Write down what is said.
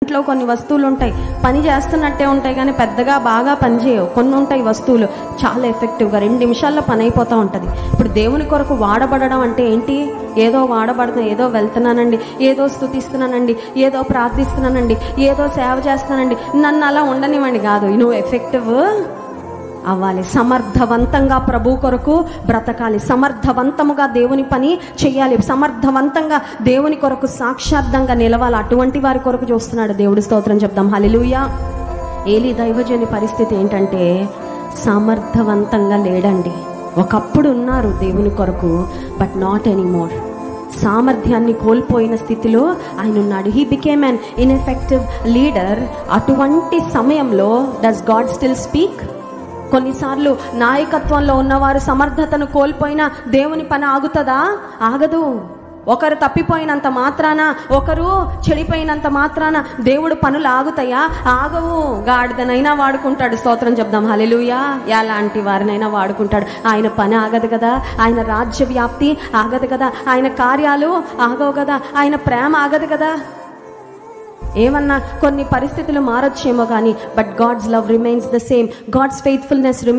ఇంట్లో కొన్ని వస్తువులు ఉంటాయి, పని చేస్తున్నట్టే ఉంటాయి కానీ పెద్దగా బాగా పనిచేయవు. కొన్ని ఉంటాయి వస్తువులు చాలా ఎఫెక్టివ్గా 2 నిమిషాల్లో పని అయిపోతూ ఉంటుంది. ఇప్పుడు దేవుని కొరకు వాడబడడం అంటే ఏంటి? ఏదో వాడబడుతున్నా, ఏదో వెళ్తున్నానండి, ఏదో స్తుతిస్తున్నానండి, ఏదో ప్రార్థిస్తున్నానండి, ఏదో సేవ చేస్తున్నానండి, నన్ను అలా ఉండనివ్వండి కాదు. నువ్వు ఎఫెక్టివ్ అవ్వాలి, సమర్థవంతంగా ప్రభు కొరకు బ్రతకాలి, సమర్థవంతముగా దేవుని పని చేయాలి, సమర్థవంతంగా దేవుని కొరకు సాక్షార్థంగా నిలవాలి. అటువంటి వారి కొరకు చూస్తున్నాడు దేవుడి. స్తోత్రం చెప్దాం, హల్లెలూయా. ఏలీ దైవజని పరిస్థితి ఏంటంటే సమర్థవంతంగా లేడండి. ఒకప్పుడు ఉన్నారు దేవుని కొరకు, బట్ నాట్ ఎనీమోర్. సామర్థ్యాన్ని కోల్పోయిన స్థితిలో ఆయన ఉన్నాడు. He became an ineffective leader. అటువంటి సమయంలో డస్ గాడ్ స్టిల్ స్పీక్? కొన్నిసార్లు నాయకత్వంలో ఉన్నవారు సమర్థతను కోల్పోయినా దేవుని పని ఆగుతుందా? ఆగదు. ఒకరు తప్పిపోయినంత మాత్రాన, ఒకరు చెడిపోయినంత మాత్రాన దేవుడు పనులు ఆగుతాయా? ఆగవు. గాడిదనైనా వాడుకుంటాడు. స్తోత్రం చెప్దాం, హల్లెలూయా. ఎలాంటి వారినైనా వాడుకుంటాడు. ఆయన పని ఆగదు కదా, ఆయన రాజ్య వ్యాప్తి ఆగదు కదా, ఆయన కార్యాలు ఆగవు కదా, ఆయన ప్రేమ ఆగదు కదా. ఏమన్నా కొన్ని పరిస్థితులు మారొచ్చేమో కానీ but God's love remains the same. God's faithfulness remains